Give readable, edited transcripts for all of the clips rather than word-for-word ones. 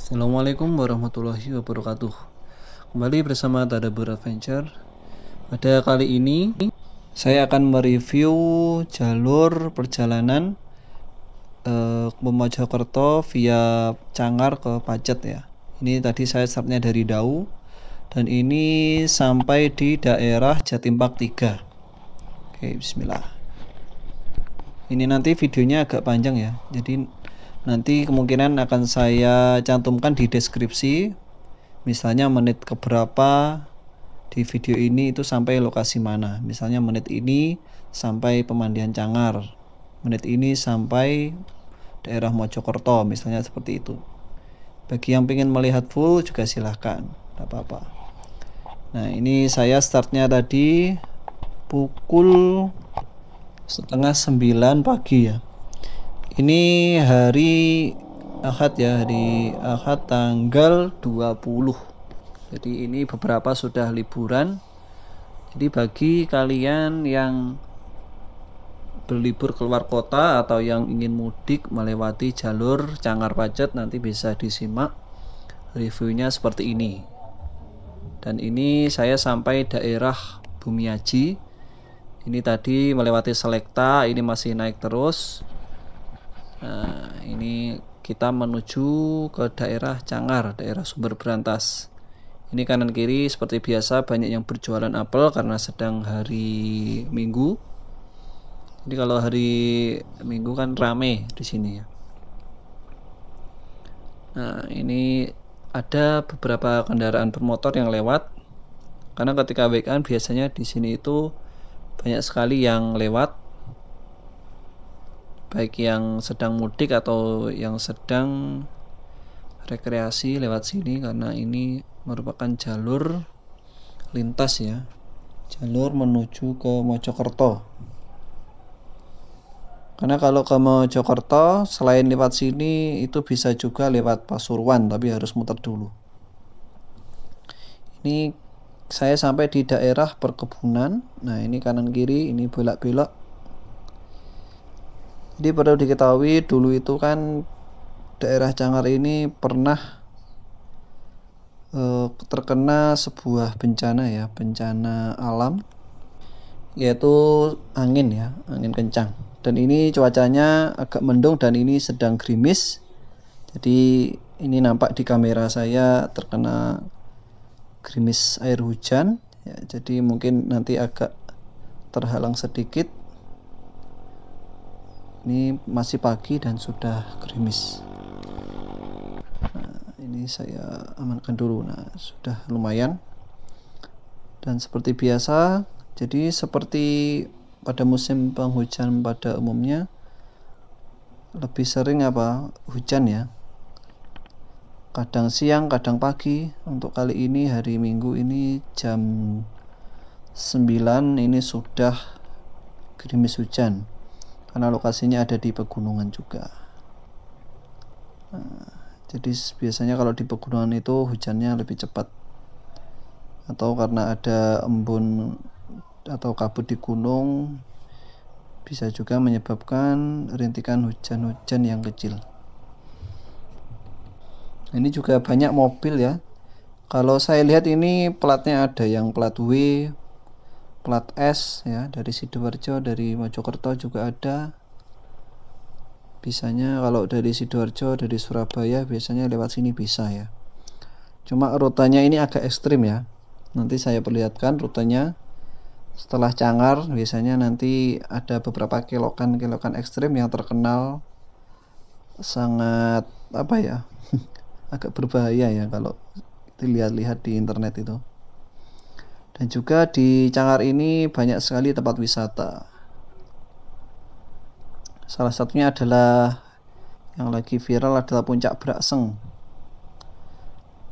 Assalamualaikum warahmatullahi wabarakatuh. Kembali bersama Tadabbur Adventure. Pada kali ini saya akan mereview jalur perjalanan ke Mojokerto via Cangar ke Pacet ya. Ini tadi saya startnya dari Dau dan ini sampai di daerah Jatimpak 3. Oke, bismillah. Ini nanti videonya agak panjang ya. Jadi nanti kemungkinan akan saya cantumkan di deskripsi. Misalnya menit keberapa di video ini itu sampai lokasi mana. Misalnya menit ini sampai Pemandian Cangar, menit ini sampai daerah Mojokerto, misalnya seperti itu. Bagi yang ingin melihat full juga silahkan, tidak apa-apa. Nah, ini saya startnya tadi pukul 8:30 pagi ya. Ini hari Ahad ya, hari Ahad tanggal 20. Jadi ini beberapa sudah liburan. Jadi bagi kalian yang berlibur keluar kota atau yang ingin mudik melewati jalur Cangar Pacet, nanti bisa disimak reviewnya seperti ini. Dan ini saya sampai daerah Bumiaji. Ini tadi melewati Selekta, ini masih naik terus. Nah, ini kita menuju ke daerah Cangar, daerah Sumber Berantas. Ini kanan kiri seperti biasa banyak yang berjualan apel karena sedang hari Minggu. Jadi kalau hari Minggu kan rame di sini ya. Nah, ini ada beberapa kendaraan bermotor yang lewat. Karena ketika weekend biasanya di sini itu banyak sekali yang lewat, baik yang sedang mudik atau yang sedang rekreasi lewat sini, karena ini merupakan jalur lintas ya, jalur menuju ke Mojokerto. Karena kalau ke Mojokerto selain lewat sini itu bisa juga lewat Pasuruan, tapi harus muter dulu. Ini saya sampai di daerah perkebunan. Nah, ini kanan kiri, ini belok-belok. Jadi perlu diketahui dulu itu kan daerah Cangar ini pernah terkena sebuah bencana ya, bencana alam, yaitu angin ya, angin kencang. Dan ini cuacanya agak mendung dan ini sedang gerimis. Jadi ini nampak di kamera saya terkena gerimis air hujan ya, jadi mungkin nanti agak terhalang sedikit. Ini masih pagi dan sudah gerimis. Nah, ini saya amankan dulu. Nah, sudah lumayan. Dan seperti biasa, jadi seperti pada musim penghujan pada umumnya, lebih sering hujan ya, kadang siang kadang pagi. Untuk kali ini hari Minggu ini jam 9 ini sudah gerimis hujan karena lokasinya ada di pegunungan juga. Nah, jadi biasanya kalau di pegunungan itu hujannya lebih cepat, atau karena ada embun atau kabut di gunung bisa juga menyebabkan rintikan hujan-hujan yang kecil. Ini juga banyak mobil ya. Kalau saya lihat ini platnya ada yang plat W, plat S ya, dari Sidoarjo, dari Mojokerto juga ada. Bisanya kalau dari Sidoarjo, dari Surabaya biasanya lewat sini bisa ya. Cuma rutenya ini agak ekstrim ya. Nanti saya perlihatkan rutenya. Setelah Cangar biasanya nanti ada beberapa kelokan-kelokan ekstrim yang terkenal sangat agak berbahaya ya kalau dilihat-lihat di internet itu. Dan juga di Cangar ini banyak sekali tempat wisata. Salah satunya adalah yang lagi viral adalah Puncak Brakseng.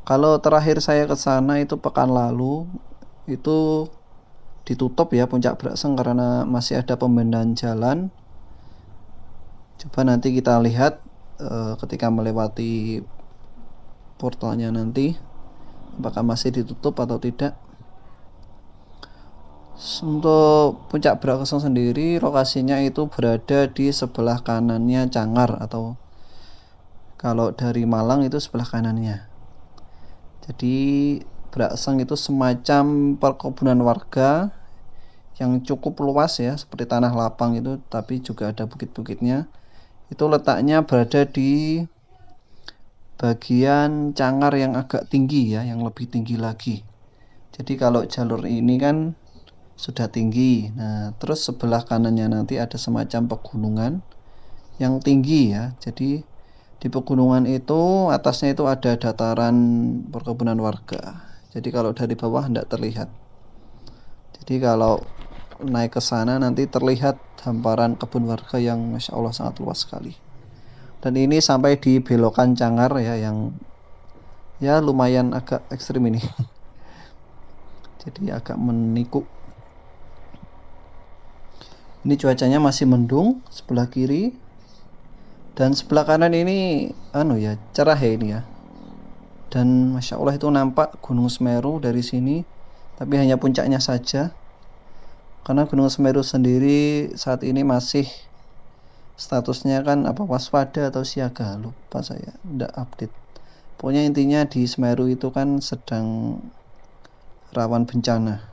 Kalau terakhir saya ke sana itu pekan lalu, itu ditutup ya Puncak Brakseng karena masih ada pembenahan jalan. Coba nanti kita lihat ketika melewati portalnya nanti apakah masih ditutup atau tidak. Untuk Puncak Brakseng sendiri lokasinya itu berada di sebelah kanannya Cangar atau Kalau dari Malang itu sebelah kanannya. Jadi Brakseng itu semacam perkebunan warga yang cukup luas ya, seperti tanah lapang itu, tapi juga ada bukit-bukitnya. Itu letaknya berada di bagian Cangar yang agak tinggi ya, yang lebih tinggi lagi. Jadi kalau jalur ini kan sudah tinggi. Nah, terus sebelah kanannya nanti ada semacam pegunungan yang tinggi ya. Jadi di pegunungan itu atasnya itu ada dataran perkebunan warga. Jadi kalau dari bawah tidak terlihat. Jadi kalau naik ke sana nanti terlihat hamparan kebun warga yang Masya Allah sangat luas sekali. Dan ini sampai di belokan Cangar ya, yang ya lumayan agak ekstrim ini. Jadi agak menikuk. Ini cuacanya masih mendung sebelah kiri. Dan sebelah kanan ini cerah ya ini ya. Dan Masya Allah itu nampak Gunung Semeru dari sini, tapi hanya puncaknya saja. Karena Gunung Semeru sendiri saat ini masih statusnya kan waspada atau siaga, lupa saya, tidak update. Pokoknya intinya di Semeru itu kan sedang rawan bencana.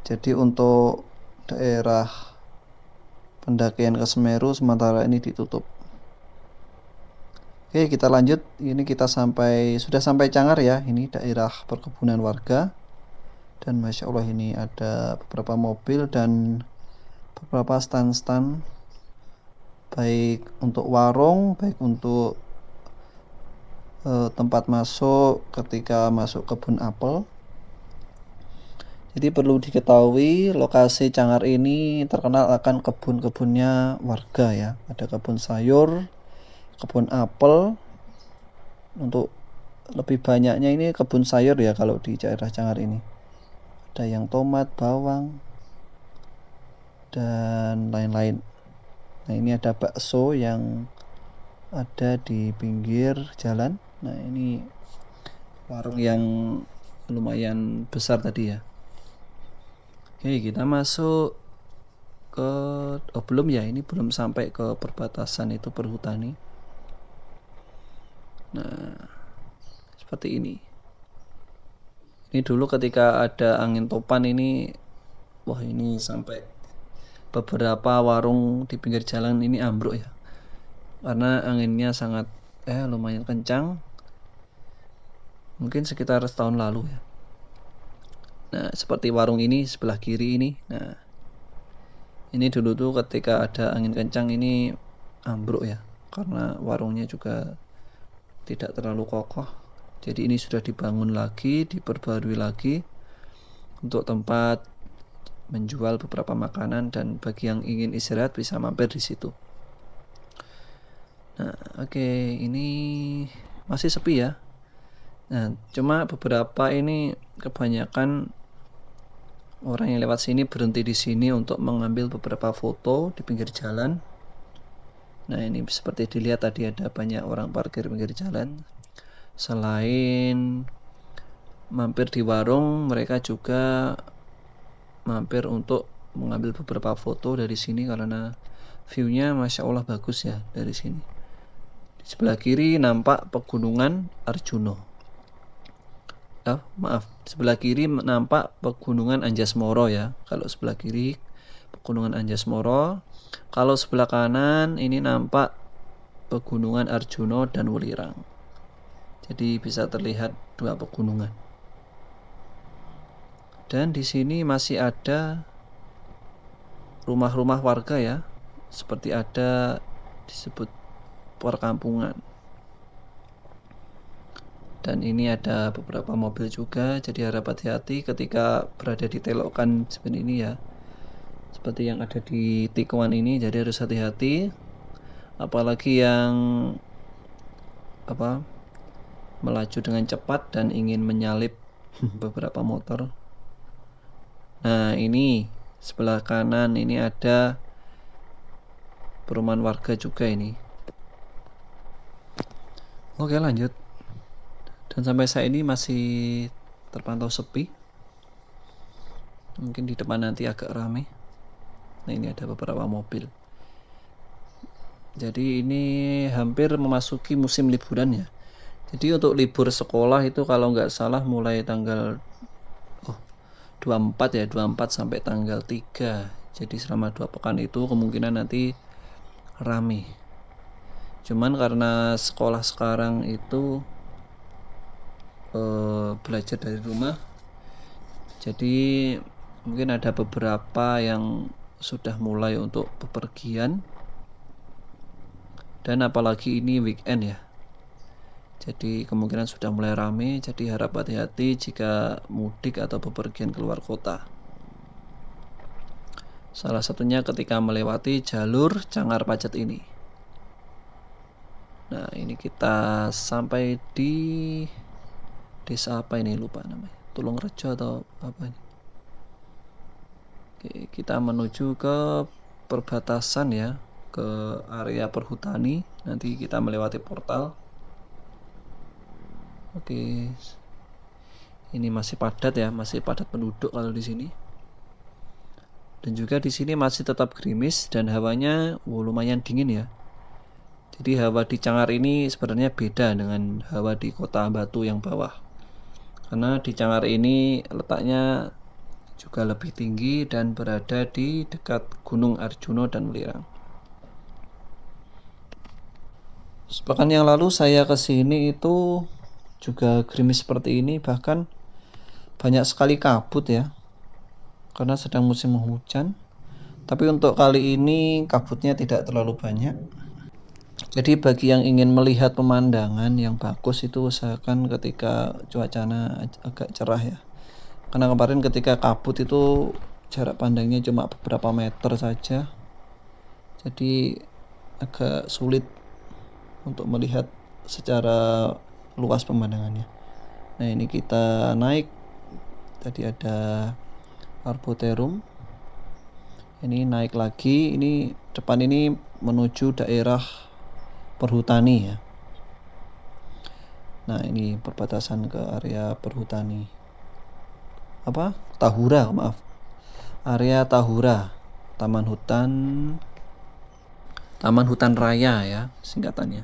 Jadi untuk daerah pendakian ke Semeru sementara ini ditutup. Oke, kita lanjut. Ini kita sudah sampai Cangar ya. Ini daerah perkebunan warga. Dan Masya Allah ini ada beberapa mobil dan beberapa stand-stand, baik untuk warung, baik untuk tempat masuk ketika masuk kebun apel. Jadi perlu diketahui lokasi Cangar ini terkenal akan kebun-kebunnya warga ya. Ada kebun sayur, kebun apel. Untuk lebih banyaknya ini kebun sayur ya kalau di daerah Cangar ini. Ada yang tomat, bawang, dan lain-lain. Nah, ini ada bakso yang ada di pinggir jalan. Nah, ini warung yang lumayan besar tadi ya. Oke, kita masuk ke belum ya, ini belum sampai ke perbatasan itu perhutani. Nah, seperti ini. Ini dulu ketika ada angin topan ini, wah ini sampai beberapa warung di pinggir jalan ini ambruk ya. Karena anginnya sangat lumayan kencang. Mungkin sekitar setahun lalu ya. Nah, seperti warung ini sebelah kiri ini. Nah, ini dulu tuh ketika ada angin kencang ini ambruk ya. Karena warungnya juga tidak terlalu kokoh. Jadi ini sudah dibangun lagi, diperbarui lagi untuk tempat menjual beberapa makanan, dan bagi yang ingin istirahat bisa mampir di situ. Nah, oke, ini masih sepi ya. Nah, cuma beberapa ini kebanyakan orang yang lewat sini berhenti di sini untuk mengambil beberapa foto di pinggir jalan. Nah, ini seperti dilihat tadi ada banyak orang parkir pinggir jalan. Selain mampir di warung, mereka juga mampir untuk mengambil beberapa foto dari sini karena view-nya Masya Allah bagus ya dari sini. Di sebelah kiri nampak pegunungan Arjuno. Sebelah kiri nampak pegunungan Anjasmoro ya. Kalau sebelah kiri pegunungan Anjasmoro, kalau sebelah kanan ini nampak pegunungan Arjuno dan Welirang. Jadi bisa terlihat dua pegunungan. Dan di sini masih ada rumah-rumah warga ya, seperti ada disebut perkampungan. Dan ini ada beberapa mobil juga, jadi harap hati-hati ketika berada di telokan seperti ini ya. Seperti yang ada di tikungan ini, jadi harus hati-hati. Apalagi yang melaju dengan cepat dan ingin menyalip beberapa motor. Nah, ini sebelah kanan ini ada perumahan warga juga ini. Oke, lanjut. Dan sampai saat ini masih terpantau sepi. Mungkin di depan nanti agak ramai. Nah, ini ada beberapa mobil. Jadi ini hampir memasuki musim liburan ya. Jadi untuk libur sekolah itu kalau nggak salah mulai tanggal 24 ya, 24 sampai tanggal 3. Jadi selama 2 pekan itu kemungkinan nanti rame. Cuman karena sekolah sekarang itu belajar dari rumah, jadi mungkin ada beberapa yang sudah mulai untuk bepergian, dan apalagi ini weekend ya, jadi kemungkinan sudah mulai rame. Jadi harap hati-hati jika mudik atau bepergian keluar kota, salah satunya ketika melewati jalur Cangar Pacet ini. Nah, ini kita sampai di desa apa ini, lupa namanya, Tulungrejo atau apa ini. Oke, kita menuju ke perbatasan ya, ke area perhutani. Nanti kita melewati portal. Oke, ini masih padat ya, masih padat penduduk kalau di sini. Dan juga di sini masih tetap gerimis dan hawanya lumayan dingin ya. Jadi hawa di Cangar ini sebenarnya beda dengan hawa di Kota Batu yang bawah. Karena di Cangar ini letaknya juga lebih tinggi dan berada di dekat Gunung Arjuna dan Welirang. Sepekan yang lalu saya ke sini itu juga gerimis seperti ini, bahkan banyak sekali kabut ya, karena sedang musim hujan. Tapi untuk kali ini kabutnya tidak terlalu banyak. Jadi bagi yang ingin melihat pemandangan yang bagus itu usahakan ketika cuacanya agak cerah ya. Karena kemarin ketika kabut itu jarak pandangnya cuma beberapa meter saja. Jadi agak sulit untuk melihat secara luas pemandangannya. Nah, ini kita naik. Tadi ada Arboretum. Ini naik lagi. Ini depan ini menuju daerah perhutani ya. Nah, ini perbatasan ke area perhutani. Tahura, maaf. Area Tahura, Taman Hutan Raya ya singkatannya.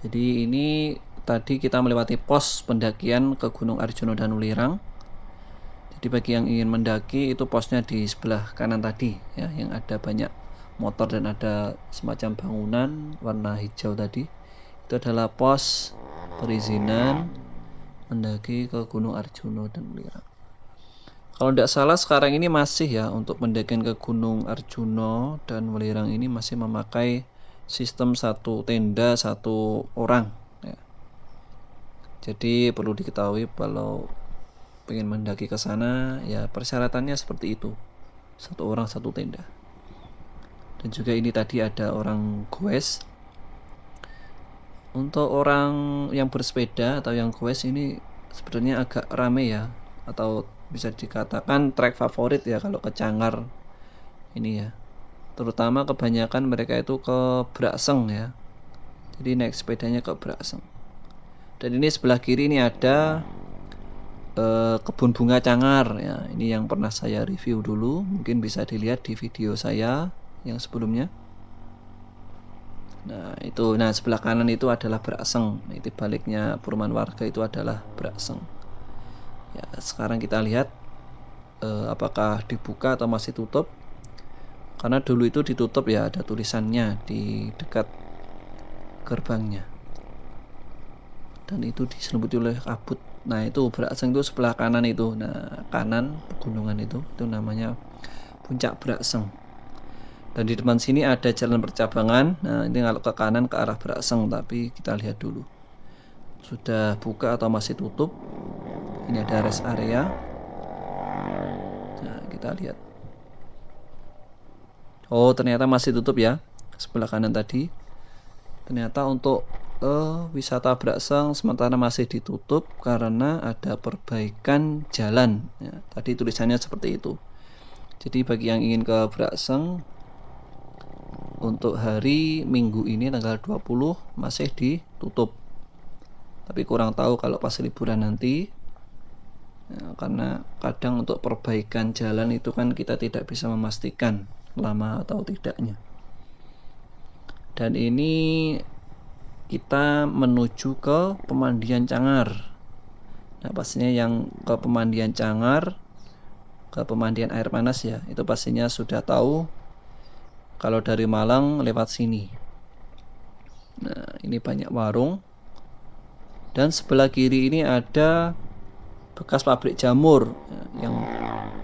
Jadi ini tadi kita melewati pos pendakian ke Gunung Arjuna dan Welirang. Jadi bagi yang ingin mendaki itu posnya di sebelah kanan tadi ya, yang ada banyak motor dan ada semacam bangunan warna hijau tadi. Itu adalah pos perizinan mendaki ke Gunung Arjuna dan Welirang. Kalau tidak salah sekarang ini masih ya, untuk pendakian ke Gunung Arjuna dan Welirang ini masih memakai sistem satu tenda satu orang ya. Jadi perlu diketahui kalau ingin mendaki ke sana ya persyaratannya seperti itu, satu orang satu tenda. Dan juga ini tadi ada orang goes. Untuk orang yang bersepeda atau yang goes ini sebenarnya agak rame ya, atau bisa dikatakan trek favorit ya kalau ke Cangar ini ya. Terutama kebanyakan mereka itu ke Brakseng ya. Jadi naik sepedanya ke Brakseng. Dan ini sebelah kiri ini ada kebun bunga Cangar ya. Ini yang pernah saya review dulu, mungkin bisa dilihat di video saya yang sebelumnya. Nah, itu sebelah kanan itu adalah Brakseng. Itu baliknya perumahan warga itu adalah Brakseng. Ya, sekarang kita lihat apakah dibuka atau masih tutup. Karena dulu itu ditutup ya, ada tulisannya di dekat gerbangnya. Dan itu diselimuti oleh kabut. Nah, itu Brakseng itu sebelah kanan itu. Nah, kanan pegunungan itu namanya Puncak Brakseng. Dan di depan sini ada jalan percabangan. Nah, ini kalau ke kanan ke arah Brakseng, tapi kita lihat dulu sudah buka atau masih tutup. Ini ada rest area. Nah, kita lihat. Oh, ternyata masih tutup ya, sebelah kanan tadi. Ternyata untuk wisata Brakseng sementara masih ditutup karena ada perbaikan jalan ya. Tadi tulisannya seperti itu. Jadi bagi yang ingin ke Brakseng untuk hari Minggu ini tanggal 20 masih ditutup. Tapi kurang tahu kalau pas liburan nanti ya, karena kadang untuk perbaikan jalan itu kan kita tidak bisa memastikan lama atau tidaknya. Dan ini kita menuju ke Pemandian Cangar. Nah, pastinya yang ke Pemandian Cangar, ke pemandian air panas ya, itu pastinya sudah tahu kalau dari Malang lewat sini. Nah, ini banyak warung. Dan sebelah kiri ini ada bekas pabrik jamur yang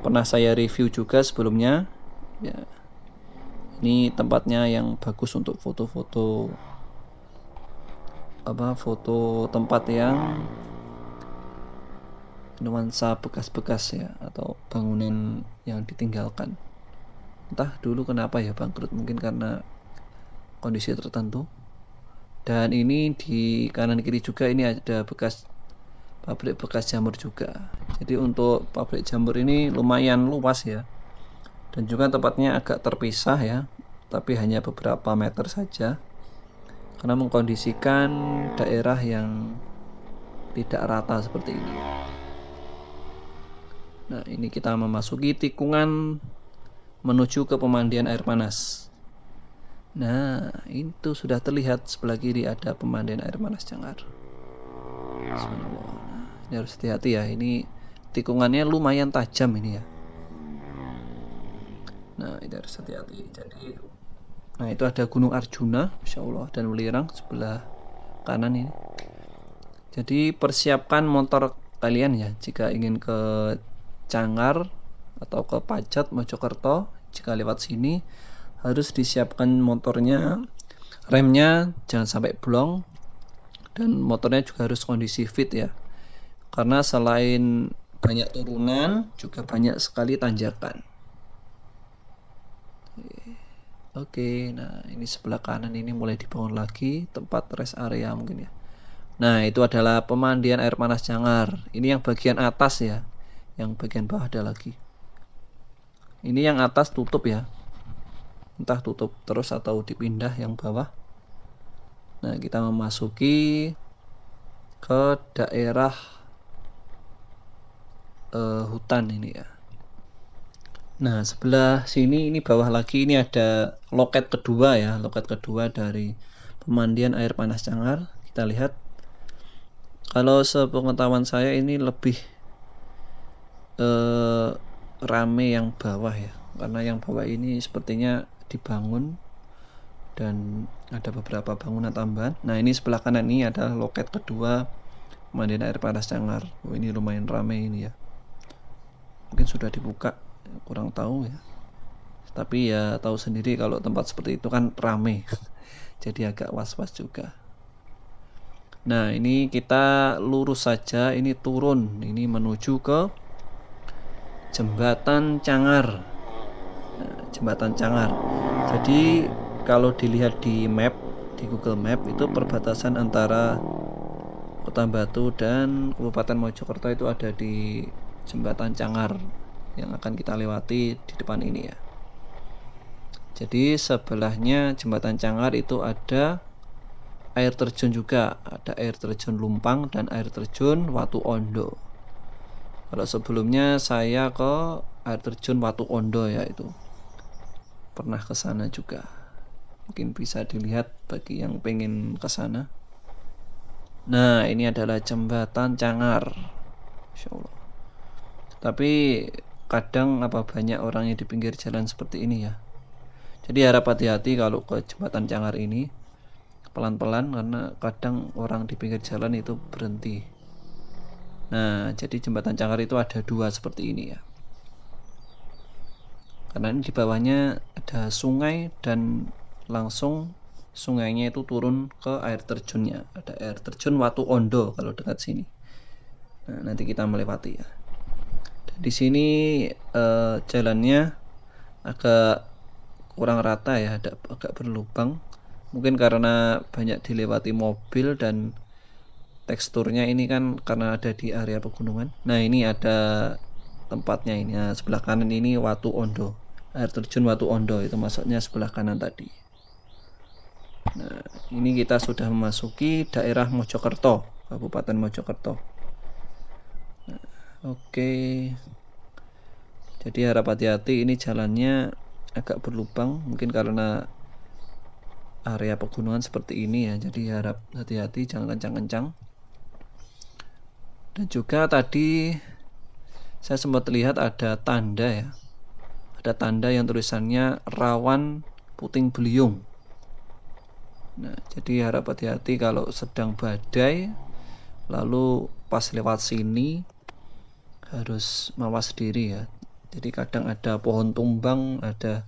pernah saya review juga sebelumnya. Ya, ini tempatnya yang bagus untuk foto-foto, foto tempat yang nuansa bekas-bekas ya, atau bangunan yang ditinggalkan. Entah dulu kenapa ya bangkrut, mungkin karena kondisi tertentu. Dan ini di kanan kiri juga ini ada bekas pabrik bekas jamur juga. Jadi untuk pabrik jamur ini lumayan luas ya, dan juga tempatnya agak terpisah ya, tapi hanya beberapa meter saja, karena mengkondisikan daerah yang tidak rata seperti ini. Nah, ini kita memasuki tikungan menuju ke pemandian air panas. Nah, itu sudah terlihat sebelah kiri ada pemandian air panas Cangar. Nah, ini harus hati-hati ya, ini tikungannya lumayan tajam ini ya. Nah, ini harus hati-hati. Jadi, nah itu ada Gunung Arjuna, Masya Allah, dan Welirang sebelah kanan ini. Jadi persiapkan motor kalian ya, jika ingin ke Cangar atau ke Pacet, Mojokerto. Jika lewat sini harus disiapkan motornya, remnya jangan sampai blong, dan motornya juga harus kondisi fit ya, karena selain banyak turunan juga banyak sekali tanjakan. Oke, nah ini sebelah kanan ini mulai dibangun lagi tempat rest area mungkin ya. Nah, itu adalah pemandian air panas Cangar. Ini yang bagian atas ya, yang bagian bawah ada lagi. Ini yang atas tutup ya, entah tutup terus atau dipindah yang bawah. Nah, kita memasuki ke daerah hutan ini ya. Nah, sebelah sini ini bawah lagi ini ada loket kedua ya, loket kedua dari pemandian air panas Cangar. Kita lihat, kalau sepengetahuan saya ini lebih rame yang bawah ya, karena yang bawah ini sepertinya dibangun dan ada beberapa bangunan tambahan. Nah, ini sebelah kanan ini adalah loket kedua pemandian air panas Cangar. Oh, ini lumayan rame ini ya, mungkin sudah dibuka, kurang tahu ya, tapi ya tahu sendiri kalau tempat seperti itu kan rame jadi agak was-was juga. Nah, ini kita lurus saja, ini turun, ini menuju ke Jembatan Cangar. Nah, Jembatan Cangar. Jadi kalau dilihat di map, di Google Map, itu perbatasan antara Kota Batu dan Kabupaten Mojokerto itu ada di Jembatan Cangar yang akan kita lewati di depan ini ya. Jadi sebelahnya Jembatan Cangar itu ada air terjun juga, ada air terjun Lumpang dan air terjun Watu Ondo. Kalau sebelumnya saya ke air terjun Watu Ondo ya, itu pernah ke sana juga. Mungkin bisa dilihat bagi yang pengen ke sana. Nah, ini adalah Jembatan Cangar. Masya Allah. Tapi kadang banyak orang yang di pinggir jalan seperti ini ya. Jadi harap hati-hati kalau ke Jembatan Cangar ini, pelan-pelan, karena kadang orang di pinggir jalan itu berhenti. Nah, jadi Jembatan Cangar itu ada dua seperti ini ya. Karena ini di bawahnya ada sungai dan langsung sungainya itu turun ke air terjunnya. Ada air terjun Watu Ondo kalau dekat sini. Nah, nanti kita melewati ya. Dan di sini jalannya agak kurang rata ya, agak berlubang. Mungkin karena banyak dilewati mobil dan teksturnya ini kan karena ada di area pegunungan. Nah, ini ada tempatnya ini. Nah, sebelah kanan ini Watu Ondo, air terjun Watu Ondo, itu masuknya sebelah kanan tadi. Nah, ini kita sudah memasuki daerah Mojokerto, Kabupaten Mojokerto. Nah, oke. Jadi harap hati-hati, ini jalannya agak berlubang, mungkin karena area pegunungan seperti ini ya, jadi harap hati-hati, jangan kencang-kencang. Dan juga tadi saya sempat lihat ada tanda ya, ada tanda yang tulisannya rawan puting beliung. Nah, jadi harap hati-hati kalau sedang badai, lalu pas lewat sini harus mawas diri ya. Jadi kadang ada pohon tumbang, ada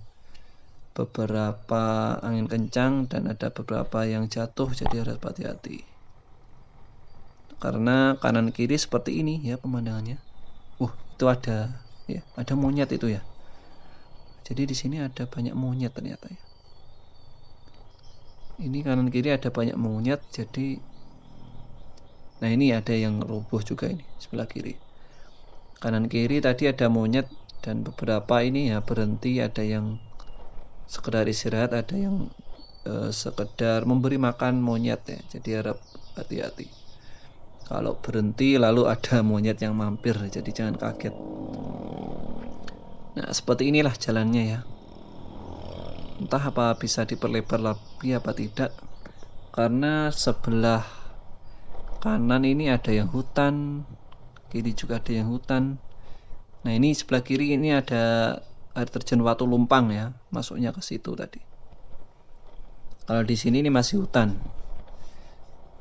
beberapa angin kencang, dan ada beberapa yang jatuh, jadi harus hati-hati. Karena kanan kiri seperti ini ya pemandangannya. Itu ada ya, ada monyet itu ya. Jadi di sini ada banyak monyet ternyata ya. Ini kanan kiri ada banyak monyet, jadi nah ini ada yang roboh juga ini sebelah kiri. Kanan kiri tadi ada monyet dan beberapa ini ya berhenti, ada yang sekedar istirahat, ada yang sekedar memberi makan monyet ya. Jadi harap hati-hati. Kalau berhenti lalu ada monyet yang mampir, jadi jangan kaget. Nah, seperti inilah jalannya ya. Entah apa bisa diperlebar lagi apa tidak, karena sebelah kanan ini ada yang hutan, kiri juga ada yang hutan. Nah, ini sebelah kiri ini ada air terjun Watu Lumpang ya, masuknya ke situ tadi. Kalau di sini ini masih hutan,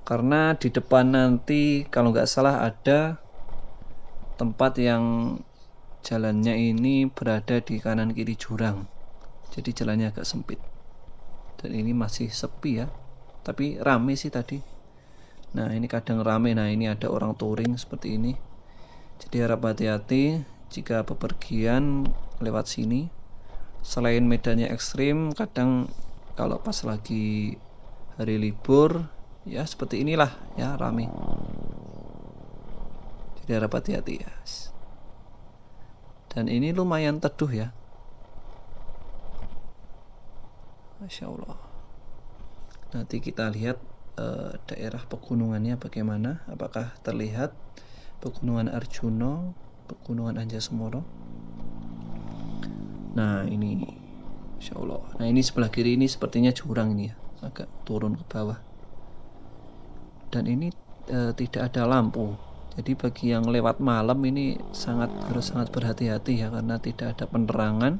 karena di depan nanti kalau nggak salah ada tempat yang jalannya ini berada di kanan kiri jurang, jadi jalannya agak sempit. Dan ini masih sepi ya, tapi rame sih tadi. Nah, ini kadang rame. Nah, ini ada orang touring seperti ini, jadi harap hati-hati jika bepergian lewat sini. Selain medannya ekstrim, kadang kalau pas lagi hari libur ya seperti inilah ya, rame. Jadi harap hati-hati ya. Dan ini lumayan teduh ya, Masya Allah. Nanti kita lihat daerah pegunungannya bagaimana, apakah terlihat Pegunungan Arjuna, Pegunungan Anjasemara. Nah, ini Masya Allah. Nah, ini sebelah kiri ini sepertinya jurang ini ya, agak turun ke bawah. Dan ini tidak ada lampu. Jadi bagi yang lewat malam ini harus sangat berhati-hati ya, karena tidak ada penerangan.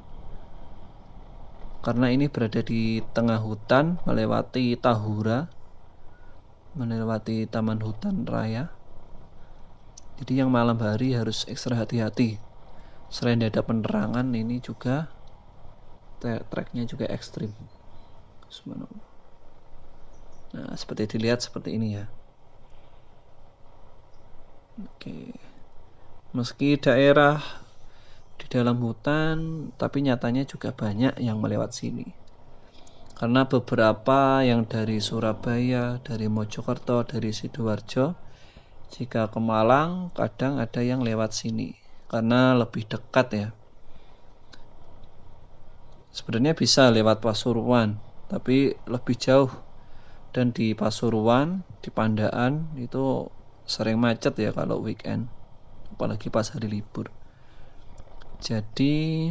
Karena ini berada di tengah hutan, melewati Tahura, melewati Taman Hutan Raya. Jadi yang malam hari harus ekstra hati-hati. Selain tidak ada penerangan, ini juga treknya juga ekstrim. Nah, seperti dilihat seperti ini ya. Oke. Meski daerah di dalam hutan, tapi nyatanya juga banyak yang melewat sini. Karena beberapa yang dari Surabaya, dari Mojokerto, dari Sidoarjo, jika ke Malang kadang ada yang lewat sini karena lebih dekat ya. Sebenarnya bisa lewat Pasuruan, tapi lebih jauh. Dan di Pasuruan, di Pandaan itu sering macet ya kalau weekend, apalagi pas hari libur. Jadi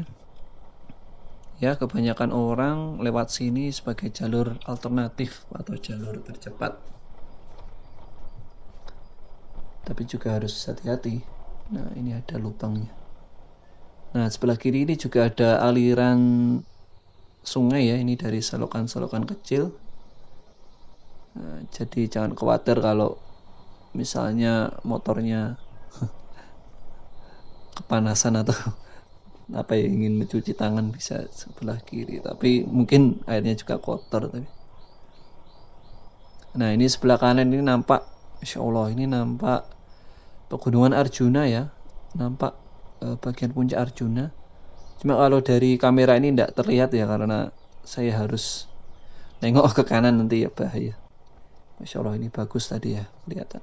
ya kebanyakan orang lewat sini sebagai jalur alternatif atau jalur tercepat. Tapi juga harus hati-hati. Nah, ini ada lubangnya. Nah, sebelah kiri ini juga ada aliran sungai ya, ini dari selokan-selokan kecil. Nah, jadi jangan khawatir kalau misalnya motornya kepanasan atau apa ya, ingin mencuci tangan, bisa sebelah kiri, tapi mungkin airnya juga kotor. Nah, ini sebelah kanan ini nampak, Masya Allah, ini nampak Pegunungan Arjuna ya, nampak bagian puncak Arjuna. Cuma kalau dari kamera ini tidak terlihat ya, karena saya harus nengok ke kanan, nanti ya bahaya. Masya Allah, ini bagus tadi ya kelihatan.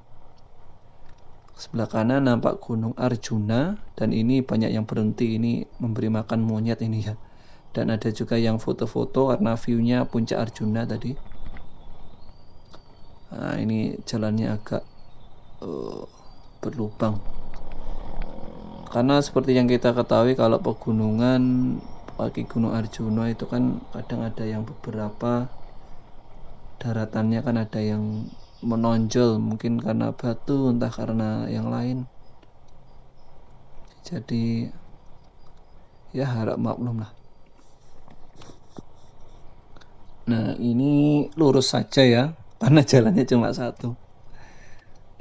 Sebelah kanan nampak Gunung Arjuna, dan ini banyak yang berhenti, ini memberi makan monyet ini ya. Dan ada juga yang foto-foto karena view-nya puncak Arjuna tadi. Nah, ini jalannya agak berlubang. Karena seperti yang kita ketahui kalau pegunungan, bagi Gunung Arjuna itu kan kadang ada yang beberapa daratannya kan ada yang menonjol, mungkin karena batu entah karena yang lain. Jadi ya harap maklum lah. Nah ini lurus saja ya, karena jalannya cuma satu.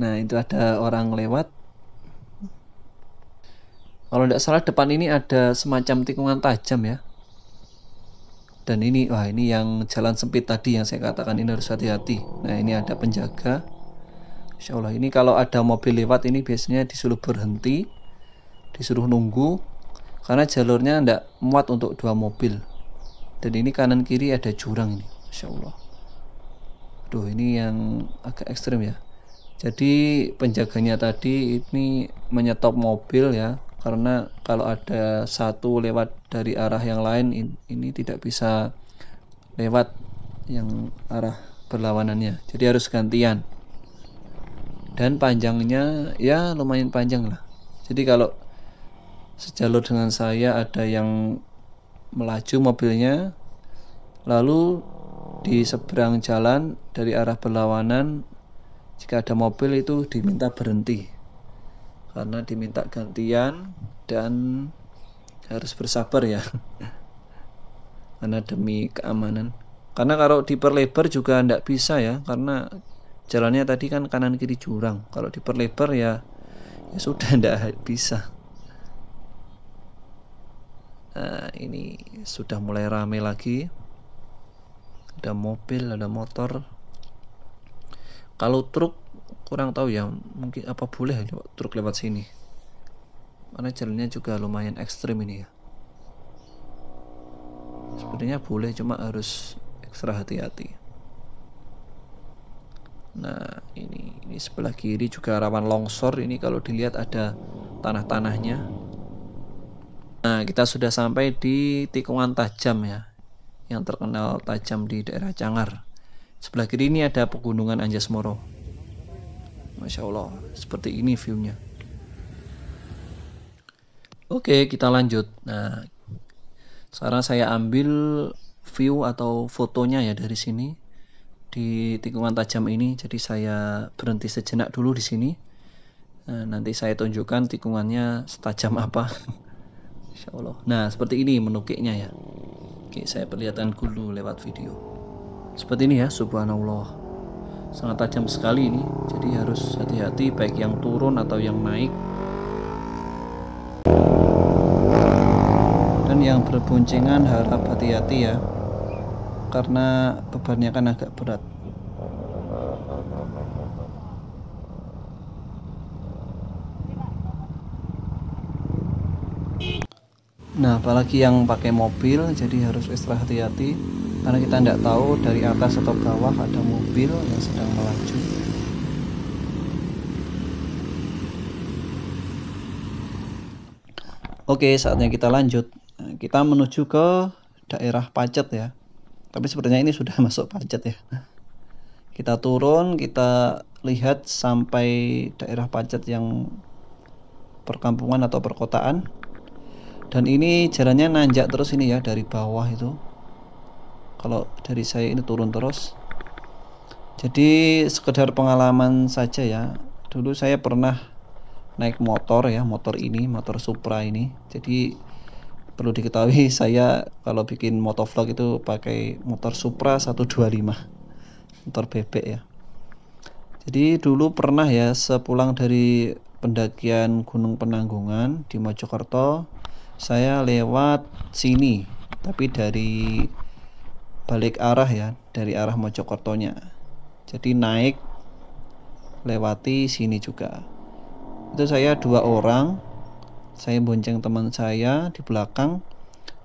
Nah itu ada orang lewat. Kalau tidak salah depan ini ada semacam tikungan tajam ya. Dan ini, wah ini yang jalan sempit tadi yang saya katakan, ini harus hati-hati. Nah ini ada penjaga. Insya Allah ini kalau ada mobil lewat ini biasanya disuruh berhenti, disuruh nunggu, karena jalurnya tidak muat untuk 2 mobil. Dan ini kanan kiri ada jurang ini, Masya Allah. Aduh ini yang agak ekstrim ya. Jadi penjaganya tadi ini menyetop mobil ya, karena kalau ada satu lewat dari arah yang lain ini tidak bisa lewat yang arah berlawanannya, jadi harus gantian. Dan panjangnya ya lumayan panjang lah. Jadi kalau sejalur dengan saya ada yang melaju mobilnya, lalu di seberang jalan dari arah berlawanan jika ada mobil itu diminta berhenti karena diminta gantian dan harus bersabar ya karena demi keamanan. Karena kalau diperlebar juga tidak bisa ya, karena jalannya tadi kan kanan kiri jurang. Kalau diperlebar ya sudah tidak bisa. Nah ini sudah mulai ramai lagi, ada mobil, ada motor. Kalau truk kurang tahu ya, mungkin apa boleh truk lewat sini, karena jalannya juga lumayan ekstrim ini ya. Sebenarnya boleh, cuma harus ekstra hati-hati. Nah ini sebelah kiri juga rawan longsor. Ini kalau dilihat ada tanah-tanahnya. Nah kita sudah sampai di tikungan tajam ya, yang terkenal tajam di daerah Cangar. Sebelah kiri ini ada pegunungan Anjasmoro. Masya Allah, seperti ini view-nya. Oke, kita lanjut. Nah, sekarang saya ambil view atau fotonya ya dari sini di tikungan tajam ini. Jadi saya berhenti sejenak dulu di sini. Nah, nanti saya tunjukkan tikungannya setajam apa. Insya Allah. Nah, seperti ini menukiknya ya. Oke, saya perlihatkan dulu lewat video. Seperti ini ya, subhanallah. Sangat tajam sekali ini, jadi harus hati-hati baik yang turun atau yang naik. Dan yang berboncengan harap hati-hati ya, karena bebannya kan agak berat. Nah apalagi yang pakai mobil, jadi harus ekstra hati-hati, karena kita tidak tahu dari atas atau bawah ada mobil yang sedang melaju. Oke, saatnya kita lanjut. Kita menuju ke daerah Pacet ya. Tapi sebenarnya ini sudah masuk Pacet ya. Kita turun, kita lihat sampai daerah Pacet yang perkampungan atau perkotaan. Dan ini jalannya nanjak terus ini ya, dari bawah itu. Kalau dari saya ini turun terus. Jadi sekedar pengalaman saja ya. Dulu saya pernah naik motor ya, motor Supra ini. Jadi perlu diketahui saya kalau bikin motovlog itu pakai motor Supra 125, motor bebek ya. Jadi dulu pernah ya, sepulang dari pendakian Gunung Penanggungan di Mojokerto, saya lewat sini, tapi dari balik arah ya, dari arah Mojokertonya. Jadi naik lewati sini juga. Itu saya 2 orang, saya bonceng teman saya di belakang,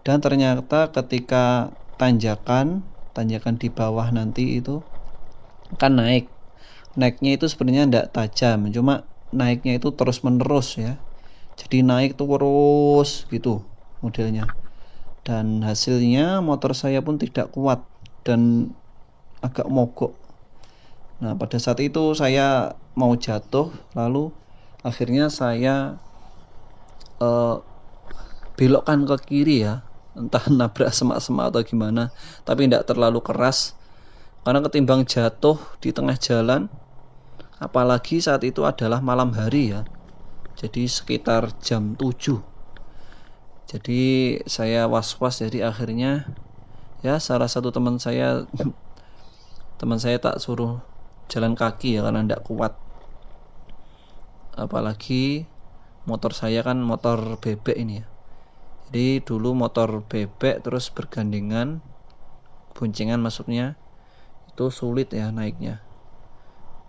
dan ternyata ketika tanjakan di bawah nanti itu kan naiknya itu sebenarnya tidak tajam, cuma naiknya itu terus menerus ya. Jadi naik terus gitu modelnya, dan hasilnya motor saya pun tidak kuat dan agak mogok. Nah pada saat itu saya mau jatuh, lalu akhirnya saya belokkan ke kiri ya, entah nabrak semak-semak atau gimana, tapi tidak terlalu keras. karena ketimbang jatuh di tengah jalan, apalagi saat itu adalah malam hari ya, jadi sekitar jam 7. Jadi saya was-was, jadi akhirnya ya salah satu teman saya tak suruh jalan kaki ya karena tidak kuat. Apalagi motor saya kan motor bebek ini ya. Jadi dulu motor bebek terus bergandengan, boncengan maksudnya, itu sulit ya naiknya.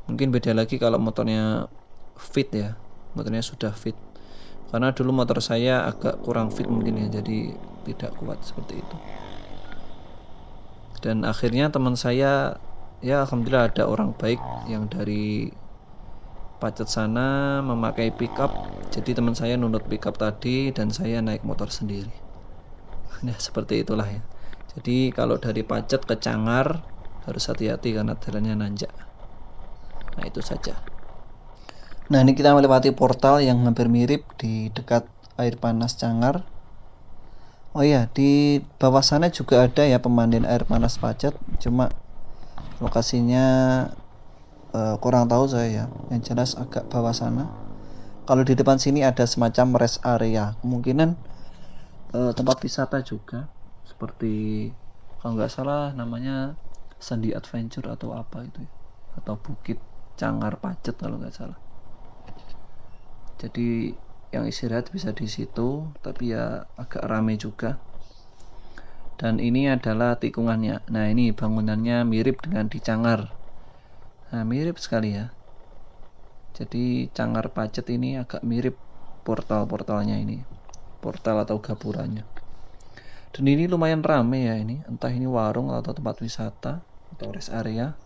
Mungkin beda lagi kalau motornya fit ya, motornya sudah fit. Karena dulu motor saya agak kurang fit mungkin ya, jadi tidak kuat seperti itu. Dan akhirnya teman saya, ya alhamdulillah ada orang baik yang dari Pacet sana memakai pickup. Jadi teman saya nunut pickup tadi dan saya naik motor sendiri. Nah seperti itulah ya. Jadi kalau dari Pacet ke Cangar harus hati-hati karena jalannya nanjak. Nah itu saja. Nah ini kita melewati portal yang hampir mirip di dekat air panas Cangar. Oh iya, di bawah sana juga ada ya pemandian air panas Pacet, cuma lokasinya kurang tahu saya ya. Yang jelas agak bawah sana. Kalau di depan sini ada semacam rest area, kemungkinan tempat wisata juga, seperti kalau nggak salah namanya Sandi Adventure atau apa itu ya, atau Bukit Cangar Pacet kalau nggak salah. Jadi yang istirahat bisa di situ, tapi ya agak ramai juga. Dan ini adalah tikungannya. Nah ini bangunannya mirip dengan di Cangar. Nah mirip sekali ya. Jadi Cangar Pacet ini agak mirip portal-portalnya ini, portal atau gapurannya. Dan ini lumayan ramai ya ini, entah ini warung atau tempat wisata atau rest area.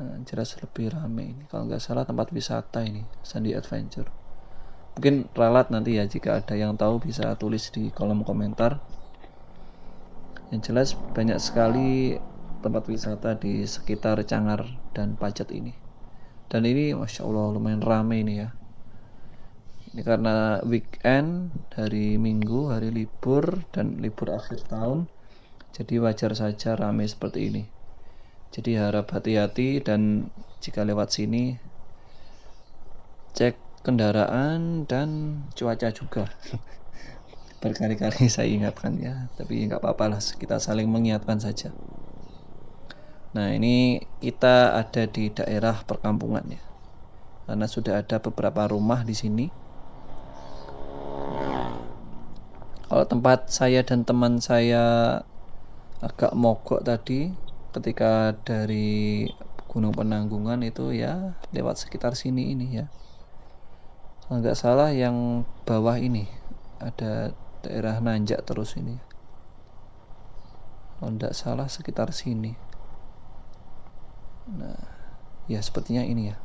Nah, jelas lebih ramai ini. Kalau nggak salah tempat wisata ini, Sandi Adventure. Mungkin ralat nanti ya, jika ada yang tahu bisa tulis di kolom komentar. Yang jelas banyak sekali tempat wisata di sekitar Cangar dan Pacet ini. Dan ini Masya Allah lumayan ramai ini ya. Ini karena weekend, hari Minggu, hari libur dan libur akhir tahun. Jadi wajar saja ramai seperti ini. Jadi harap hati-hati dan jika lewat sini cek kendaraan dan cuaca juga. Berkali-kali saya ingatkan ya, tapi nggak apa-apa lah, kita saling mengingatkan saja. Nah ini kita ada di daerah perkampungan ya, karena sudah ada beberapa rumah di sini. Kalau tempat saya dan teman saya agak mogok tadi, ketika dari Gunung Penanggungan itu ya lewat sekitar sini ini ya. Kalau nggak salah yang bawah ini ada daerah nanjak terus ini. Kalau nggak salah sekitar sini. Nah, ya sepertinya ini ya.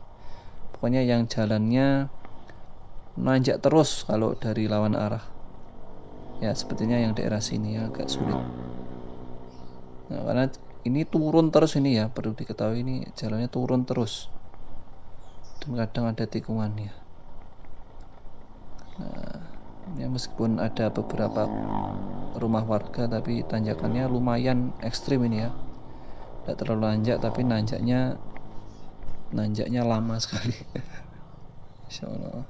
Pokoknya yang jalannya nanjak terus kalau dari lawan arah. Ya sepertinya yang daerah sini ya agak sulit. Nah, karena ini turun terus ini ya, perlu diketahui ini jalannya turun terus. Dan kadang ada tikungannya. Nah, ya meskipun ada beberapa rumah warga tapi tanjakannya lumayan ekstrim ini ya. Tidak terlalu nanjak tapi nanjaknya lama sekali. Insya Allah.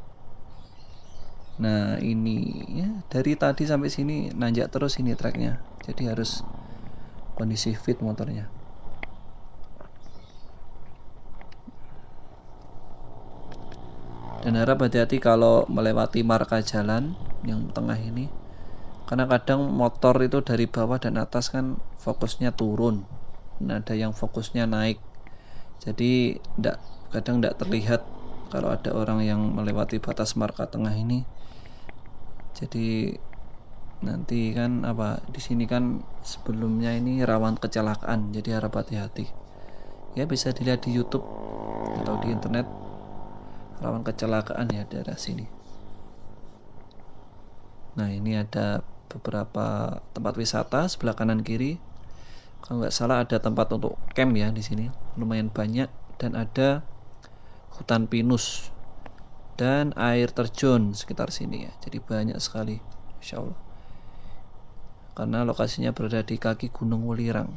Nah ini ya dari tadi sampai sini nanjak terus ini treknya, jadi harus kondisi fit motornya. Dan harap hati-hati kalau melewati marka jalan yang tengah ini, karena kadang motor itu dari bawah dan atas kan fokusnya turun, dan ada yang fokusnya naik, jadi kadang tidak terlihat kalau ada orang yang melewati batas marka tengah ini. Jadi nanti kan di sini kan sebelumnya ini rawan kecelakaan, jadi harap hati-hati ya. Bisa dilihat di YouTube atau di internet, rawan kecelakaan ya daerah sini. Nah ini ada beberapa tempat wisata sebelah kanan kiri. Kalau nggak salah ada tempat untuk camp ya di sini, lumayan banyak, dan ada hutan pinus dan air terjun sekitar sini ya. Jadi banyak sekali, Insya Allah. Karena lokasinya berada di kaki Gunung Welirang.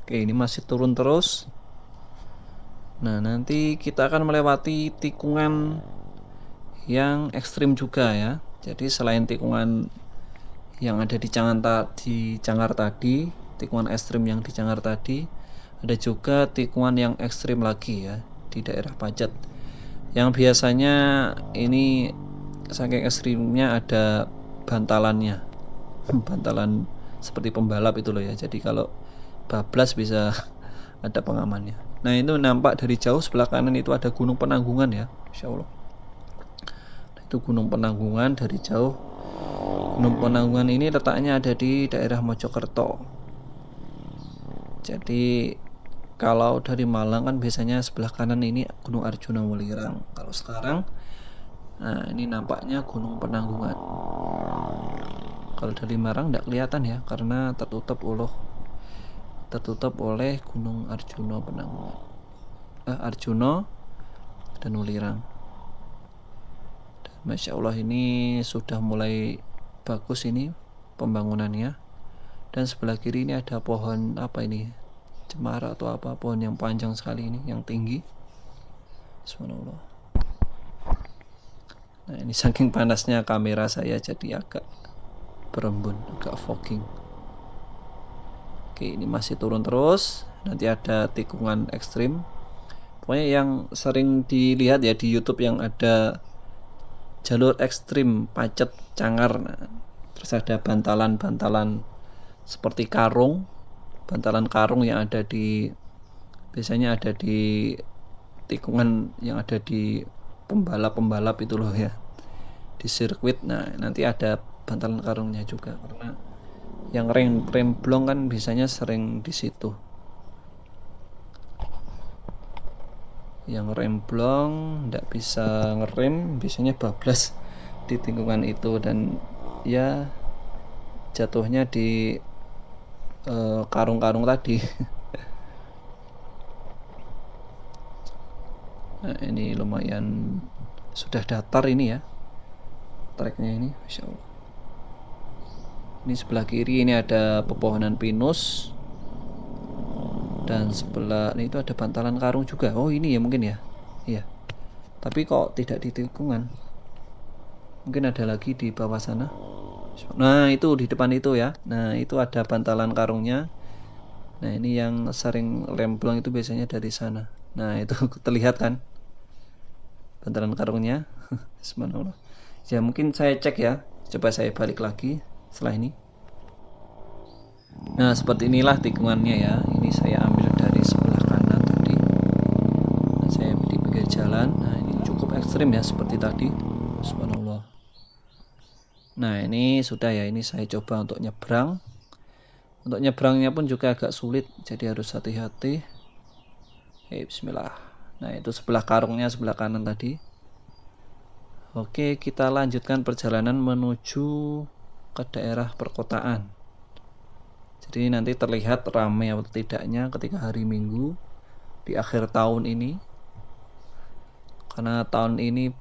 Oke, ini masih turun terus. Nah, nanti kita akan melewati tikungan yang ekstrim juga ya. Jadi selain tikungan yang ada di Canggar tadi, tikungan ekstrim yang di Canggar tadi, ada juga tikungan yang ekstrim lagi ya di daerah Pacet. Yang biasanya ini saking ekstrimnya ada bantalannya, bantalan seperti pembalap itu loh ya. Jadi kalau bablas bisa ada pengamannya. Nah, itu nampak dari jauh sebelah kanan itu ada Gunung Penanggungan ya, Insya Allah. Itu Gunung Penanggungan dari jauh. Gunung Penanggungan ini letaknya ada di daerah Mojokerto. Jadi kalau dari Malang kan biasanya sebelah kanan ini Gunung Arjuna Welirang. Kalau sekarang, nah ini nampaknya Gunung Penanggungan. Kalau dari Malang tidak kelihatan ya, karena tertutup oleh Gunung Arjuna Penanggungan. Arjuna dan Welirang. Masya Allah, ini sudah mulai bagus ini pembangunannya. Dan sebelah kiri ini ada pohon apa ini, cemara atau apa, pohon yang panjang sekali ini, yang tinggi. Subhanallah. Nah, ini saking panasnya kamera saya jadi agak berembun, agak fogging. Oke, ini masih turun terus. Nanti ada tikungan ekstrim. Pokoknya yang sering dilihat ya di YouTube yang ada jalur ekstrim Pacet Canggar. Nah, terus ada bantalan-bantalan seperti bantalan karung yang ada biasanya ada di tikungan yang ada di pembalap itu loh ya, di sirkuit. Nah, nanti ada bantalan karungnya juga, karena yang remblong kan biasanya sering di situ. Yang remblong tidak bisa ngerem biasanya bablas di tikungan itu, dan ya jatuhnya di karung-karung tadi. Nah, ini lumayan sudah datar ini ya treknya ini, Masya Allah. Ini sebelah kiri ini ada pepohonan pinus, dan sebelah ini itu ada bantalan karung juga. Oh, ini ya mungkin ya. Iya. Tapi kok tidak di tikungan. Mungkin ada lagi di bawah sana. Nah, itu di depan itu ya. Nah, itu ada bantalan karungnya. Nah, ini yang sering remblong itu biasanya dari sana. Nah, itu terlihat kan bantalan karungnya. Subhanallah. Ya, mungkin saya cek ya. Coba saya balik lagi setelah ini. Nah, seperti inilah tikungannya ya. Ini saya ambil dari sebelah kanan tadi. Nah, saya di pinggir jalan. Nah, ini cukup ekstrim ya seperti tadi. Subhanallah. Nah, ini sudah ya. Ini saya coba untuk nyebrang. Untuk nyebrangnya pun juga agak sulit, jadi harus hati-hati. Bismillah. Nah, itu sebelah karungnya sebelah kanan tadi. Oke, kita lanjutkan perjalanan menuju ke daerah perkotaan. Jadi nanti terlihat ramai atau tidaknya ketika hari Minggu di akhir tahun ini. Karena tahun ini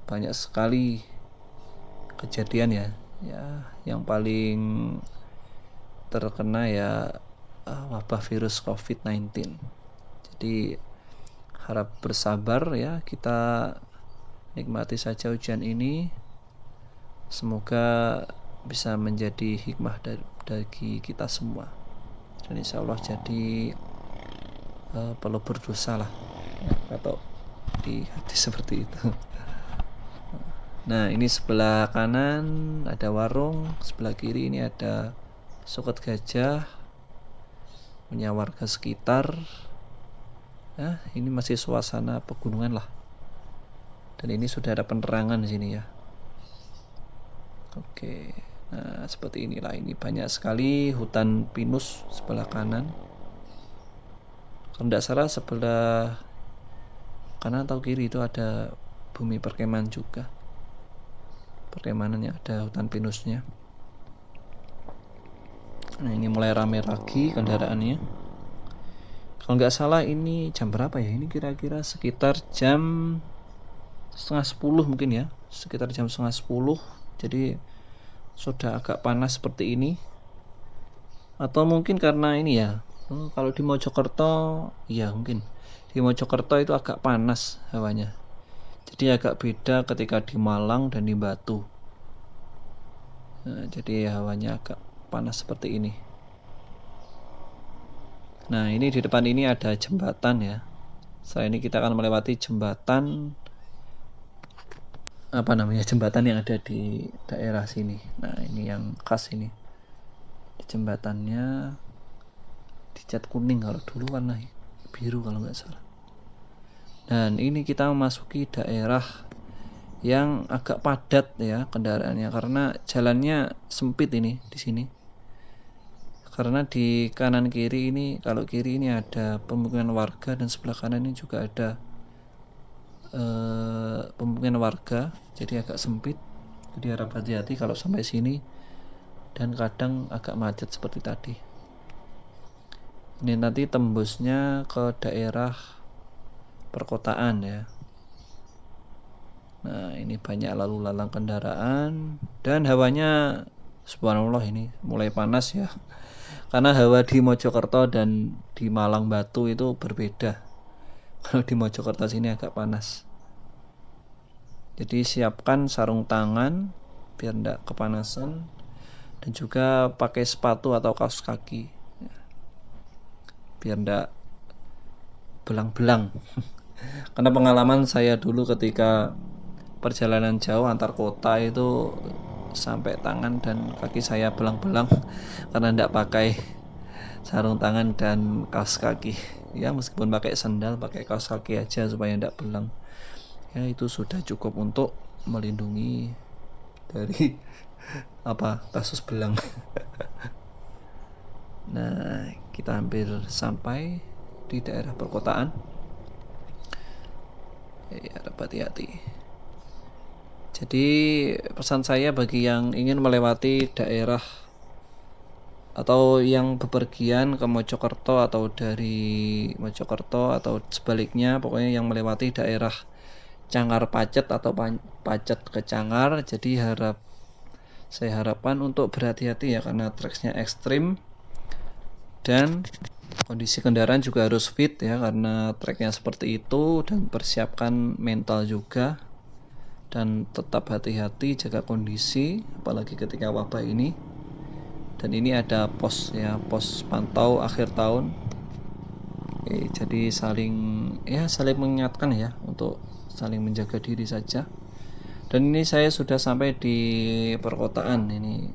banyak sekali kejadian ya. Yang paling terkena ya wabah virus COVID-19. Jadi harap bersabar ya, kita nikmati saja ujian ini. Semoga bisa menjadi hikmah bagi kita semua, dan insya Allah jadi perlu berdosa lah atau di hati seperti itu. Nah, ini sebelah kanan ada warung, sebelah kiri ini ada Soket Gajah punya warga sekitar. Nah, ini masih suasana pegunungan lah, dan ini sudah ada penerangan di sini ya. Oke. Nah, seperti inilah, ini banyak sekali hutan pinus sebelah kanan. Kalau tidak salah sebelah kanan atau kiri itu ada bumi perkemahan juga. Perkemanannya ada hutan pinusnya. Nah, ini mulai ramai lagi kendaraannya. Kalau nggak salah ini jam berapa ya? Ini kira-kira sekitar jam 9:30 mungkin ya. Sekitar jam 9:30. Jadi sudah agak panas seperti ini. Atau mungkin karena ini ya, kalau di Mojokerto, ya mungkin di Mojokerto itu agak panas hawanya. Jadi agak beda ketika di Malang dan di Batu. Nah, jadi hawanya agak panas seperti ini. Nah, ini di depan ini ada jembatan ya. Setelah ini kita akan melewati jembatan, apa namanya, jembatan yang ada di daerah sini. Nah, ini yang khas ini. Jembatannya dicat kuning, kalau dulu warna biru kalau nggak salah. Dan ini kita memasuki daerah yang agak padat ya kendaraannya, karena jalannya sempit ini di sini. Karena di kanan kiri ini, kalau kiri ini ada pemukiman warga dan sebelah kanan ini juga ada pemukiman warga, jadi agak sempit. Jadi harap hati-hati kalau sampai sini, dan kadang agak macet seperti tadi. Ini nanti tembusnya ke daerah perkotaan ya. Nah, ini banyak lalu lalang kendaraan dan hawanya subhanallah ini mulai panas ya. Karena hawa di Mojokerto dan di Malang Batu itu berbeda. Kalau di Mojokerto sini agak panas. Jadi siapkan sarung tangan biar tidak kepanasan, dan juga pakai sepatu atau kaos kaki biar tidak belang-belang. Karena pengalaman saya dulu ketika perjalanan jauh antar kota itu sampai tangan dan kaki saya belang-belang karena tidak pakai sarung tangan dan kaos kaki. Ya meskipun pakai sandal, pakai kaos kaki aja supaya tidak belang. Ya itu sudah cukup untuk melindungi dari kasus belang. Nah, kita hampir sampai di daerah perkotaan. Ya, hati-hati. Jadi pesan saya bagi yang ingin melewati daerah atau yang bepergian ke Mojokerto atau dari Mojokerto atau sebaliknya, pokoknya yang melewati daerah Cangar Pacet atau Pacet ke Cangar, jadi saya harapkan untuk berhati-hati ya, karena treknya ekstrim dan kondisi kendaraan juga harus fit ya, karena treknya seperti itu, dan persiapkan mental juga. Dan tetap hati-hati, jaga kondisi apalagi ketika wabah ini. Dan ini ada pos ya, pos pantau akhir tahun. Oke, jadi saling mengingatkan ya, untuk saling menjaga diri saja. Dan ini saya sudah sampai di perkotaan, ini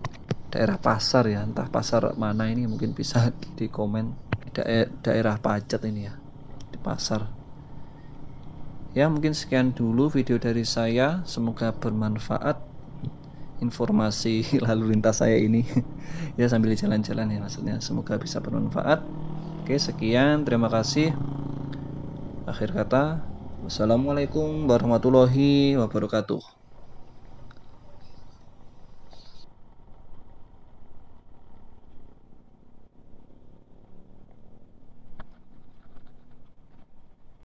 daerah pasar ya, entah pasar mana ini, mungkin bisa di komen. Daerah Pacet ini ya, di pasar. Ya mungkin sekian dulu video dari saya, semoga bermanfaat informasi lalu lintas saya ini. Ya sambil jalan-jalan ya maksudnya, semoga bisa bermanfaat. Oke, sekian, terima kasih. Akhir kata, wassalamualaikum warahmatullahi wabarakatuh.